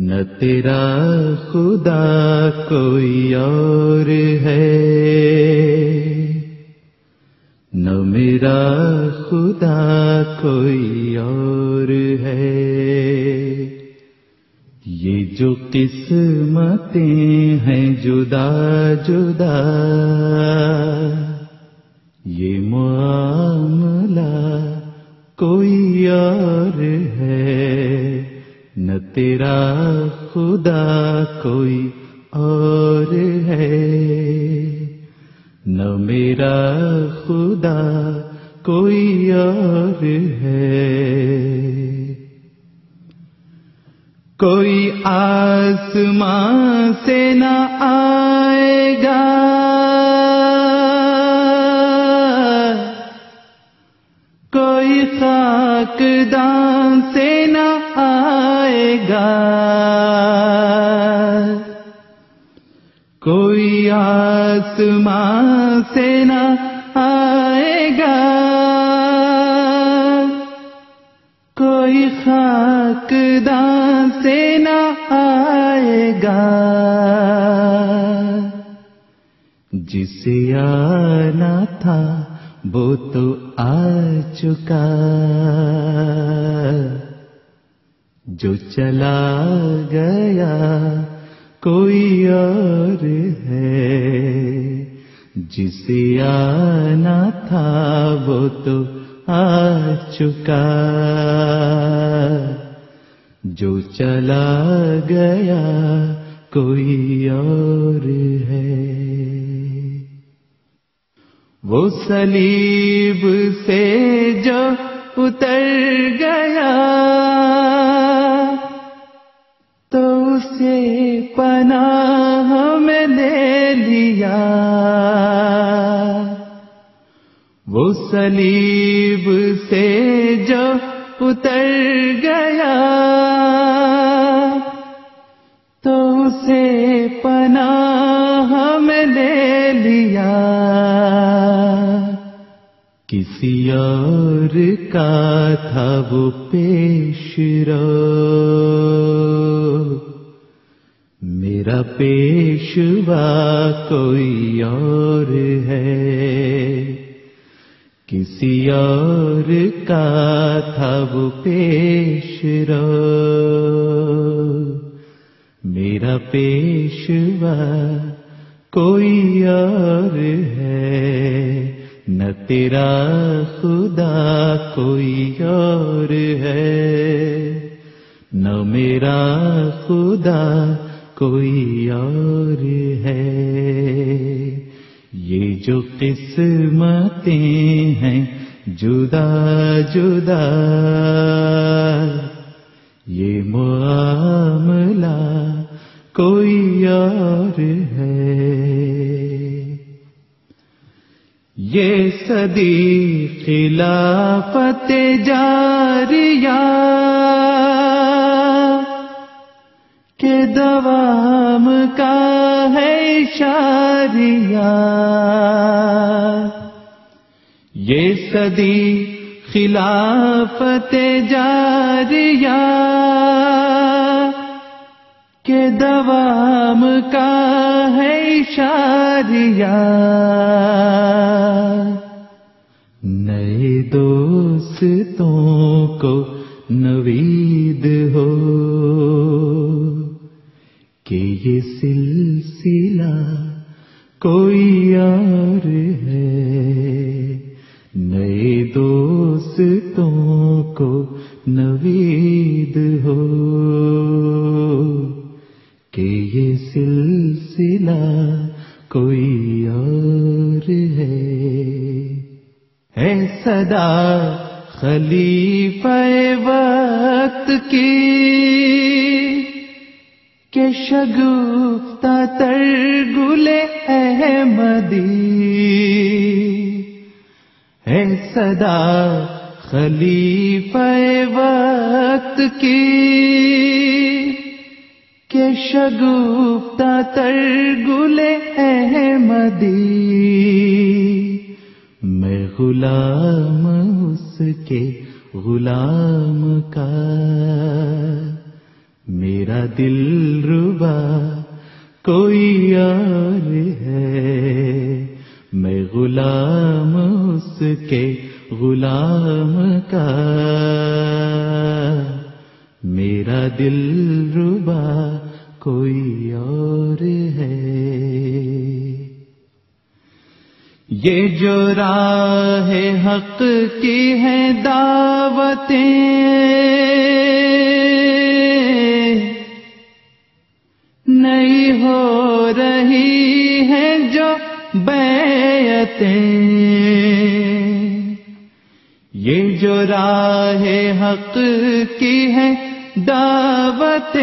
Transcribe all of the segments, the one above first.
نہ تیرا خدا کوئی اور ہے، نہ میرا خدا کوئی اور ہے۔ یہ جو قسمتیں ہیں جدا جدا، یہ معاملہ کوئی اور ہے، نہ تیرا خدا کوئی اور ہے، نہ میرا خدا کوئی اور ہے۔ کوئی آسمان سے نہ آئے گا، کوئی خاکدان سے نہ آئے گا، کوئی آسمان سے نہ آئے گا، کوئی خاکدان سے نہ آئے گا۔ جسے آنا تھا وہ تو آ چکا، جو چلا گیا کوئی اور ہے، جسے آنا تھا وہ تو آ چکا، جو چلا گیا کوئی اور ہے۔ وہ صلیب سے جو اتر گیا تو اسے پناہ میں لے لیا، وہ صلیب سے جو اتر گیا تو اسے پناہ میں لے لیا۔ کسی اور کا تھا وہ پیش رو، میرا پیشوا کوئی اور ہے، کسی اور کا تھا وہ پیش رو، میرا پیشوا کوئی اور ہے، نہ تیرا خدا کوئی اور ہے، نہ میرا خدا کوئی اور ہے۔ یہ جو قسمتیں ہیں جدا جدا، یہ معاملہ کوئی اور ہے۔ یہ صدی خلافت جاریہ کے دوام کا ہے اشاریہ، یہ صدی خلافت جاریہ کے دوام کا ہے اشاریہ۔ نئے دوستوں کو نوید ہو کہ یہ سلسلہ کوئی اور ہے، نئے دوستوں کو نوید ہو کہ یہ سلسلہ کوئی اور ہے صدا خلیفہ وقت کی کہ شگفتہ تر گل احمدی، ہے صدا خلیفہ وقت کی کہ شگفتہ تر گل احمدی، میں غلام اس کے غلام کا، میرا میرا دلربا کوئی اور ہے، میں غلام اس کے غلام کا، میرا دلربا کوئی اور ہے۔ یہ جو راہ حق کی ہے دعوتیں، نہیں ہو رہی ہیں جو بیعتیں، یہ جو راہ حق کی ہے دعوتیں،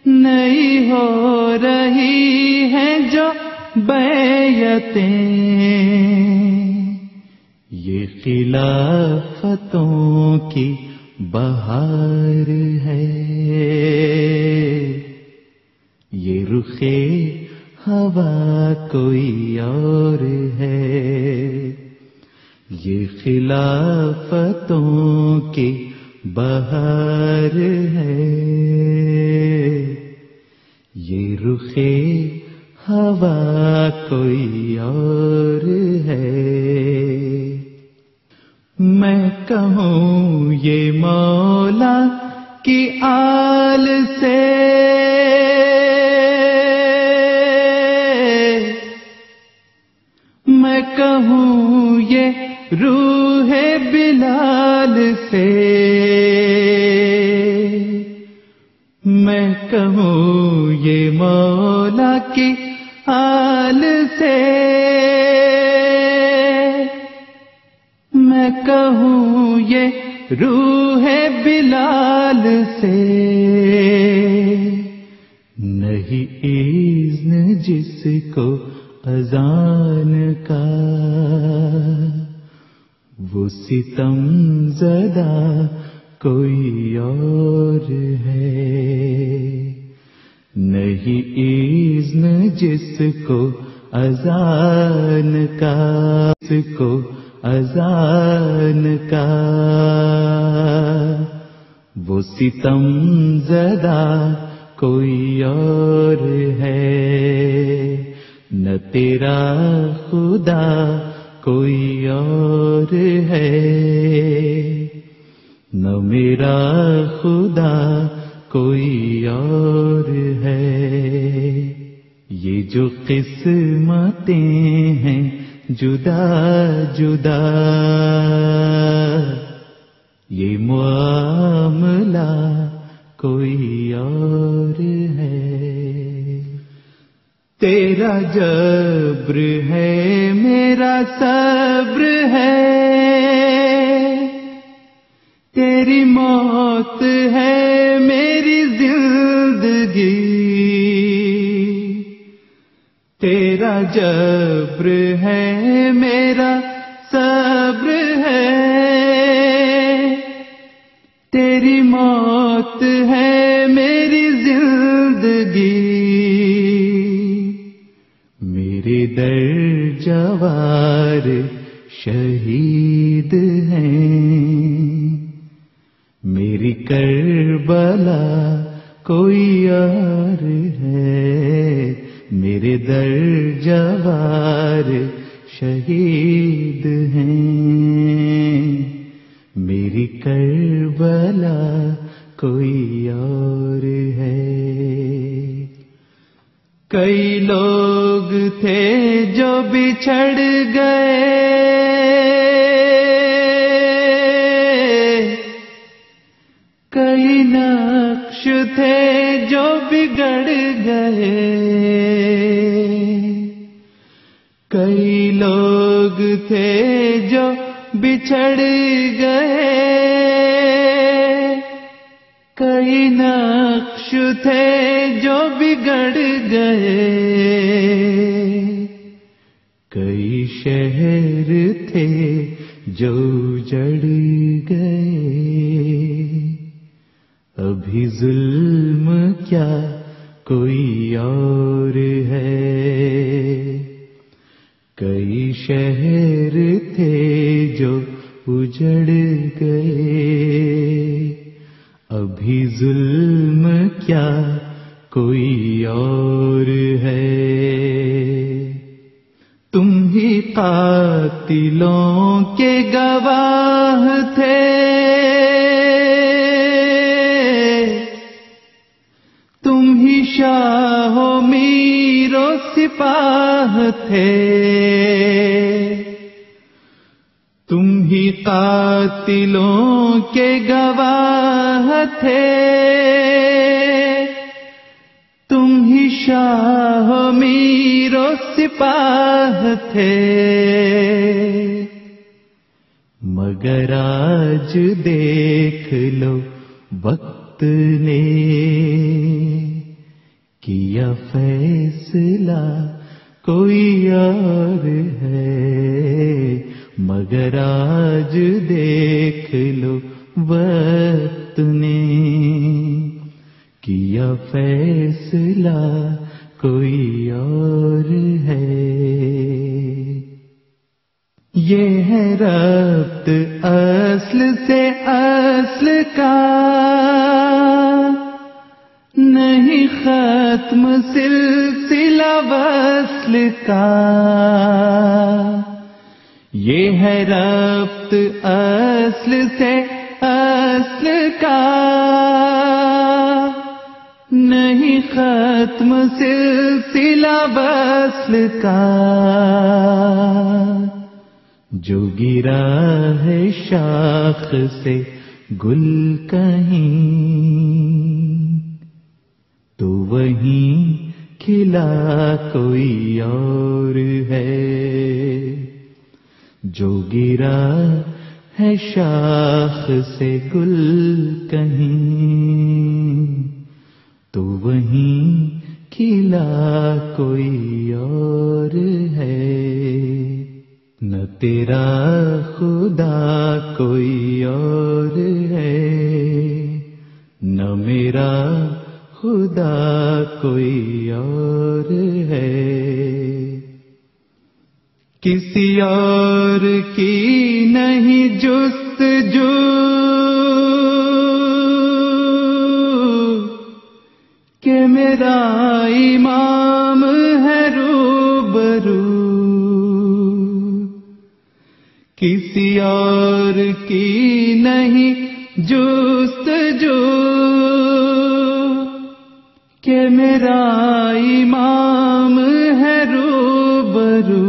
نہیں ہو رہی ہیں جو بیعتیں، یہ خلافتوں کی بہار ہے، یہ رخ ہوا کوئی اور ہے، یہ خلافتوں کی بہار ہے، یہ رخ ہوا کوئی اور ہے۔ میں کہوں یہ مولا کی آل سے، میں کہوں یہ روح بلال سے، میں کہوں یہ مولا کی آل سے، میں کہوں یہ روح بلال سے، نہیں اذن جس کو اذان کا، وہ ستم زدہ کوئی اور ہے، نہیں اذن جس کو اذان کا، جس کو اذان کا، وہ ستم زدہ کوئی اور ہے، نہ تیرا خدا کوئی اور ہے، نہ میرا خدا کوئی اور ہے، یہ جو قسمتیں ہیں جدا جدا، یہ معاملہ کوئی اور ہے، تیرا جبر ہے میرا صبر ہے، تیری موت ہے میری زندگی، تیرا جبر ہے میرا صبر ہے، تیری موت ہے میری زندگی، میرے در جوار شہید ہیں، میری کربلا کوئی اور ہے، میرے در جوار شہید ہیں، میری کربلا کوئی اور ہے۔ کئی لوگ تھے جو بچھڑ گئے، کئی نقش تھے جو بگڑ گئے، کئی لوگ تھے جو بچھڑ گئے، کئی نقش تھے جو بگڑ گئے، کئی شہر تھے جو جڑ گئے، ابھی ظلم کیا کوئی اور ہے، کئی شہر تھے جو اجڑ گئے، ابھی بھی ظلم کیا کوئی اور ہے، تم ہی قاتلوں کے گواہ تھے، تم ہی شاہ و میر و سپاہ تھے، تم ہی قاتلوں کے گواہ تھے، تم ہی شاہ و میر و سپاہ تھے، مگر آج دیکھ لو وقت نے کیا فیصلہ کوئی اور ہے، مگر آج دیکھ لو وقت نے کیا فیصلہ کوئی اور ہے۔ یہ ہے ربط اصل سے اصل کا، نہیں ختم سلسلہ وصل کا، یہ ہے ربط اصل سے اصل کا، نہیں ختم سلسلہ وصل کا، جو گرا ہے شاخ سے گل کہیں تو وہیں کھلا کوئی اور ہے، جو گرا ہے شاخ سے گل کہیں تو وہیں کھلا کوئی اور ہے، نہ تیرا خدا کوئی اور ہے، نہ میرا خدا کوئی اور ہے، کسی اور کی نہیں جستجو، کہ میرا امام ہے روبرو، کسی اور کی نہیں جستجو، کہ میرا امام ہے روبرو،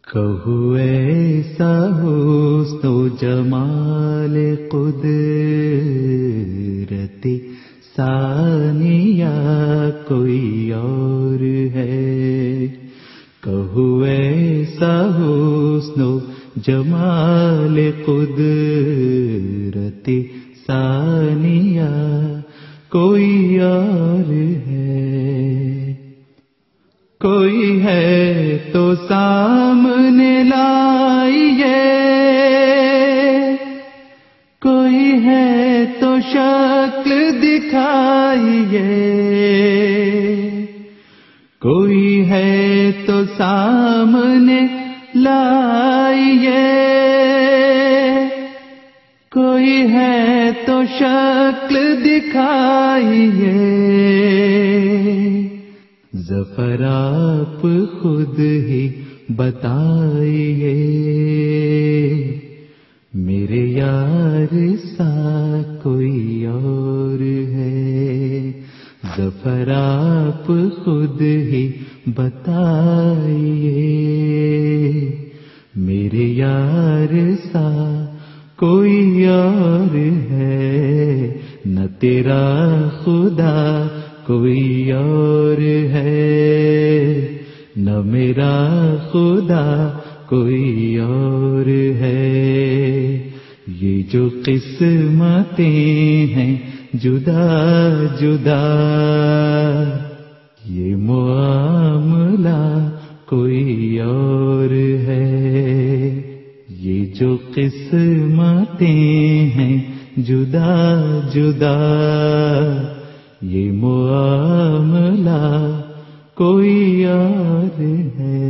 کہو ایسا حسن و جمال قدرت ثانیہ کوئی اور ہے، کہو ایسا حسن و جمال قدرت ثانیہ کوئی اور ہے، کوئی ہے تو سامنے لائیے، کوئی ہے تو شکل دکھائیے، کوئی ہے تو سامنے لائیے، کوئی ہے تو شکل دکھائیے، ظفر آپ خود ہی بتائیے، میرے یار سا کوئی اور ہے، ظفر آپ خود ہی بتائیے، میرے یار سا کوئی اور ہے، نہ تیرا خدا کوئی اور ہے، نہ میرا خدا کوئی اور ہے، یہ جو قسمتیں ہیں جدا جدا، یہ معاملہ کوئی اور ہے، یہ جو قسمتیں ہیں جدا جدا، یہ معاملہ کوئی اور ہے،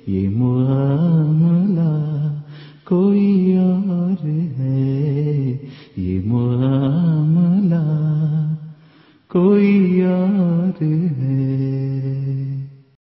یہ معاملہ کوئی اور ہے۔ کوئی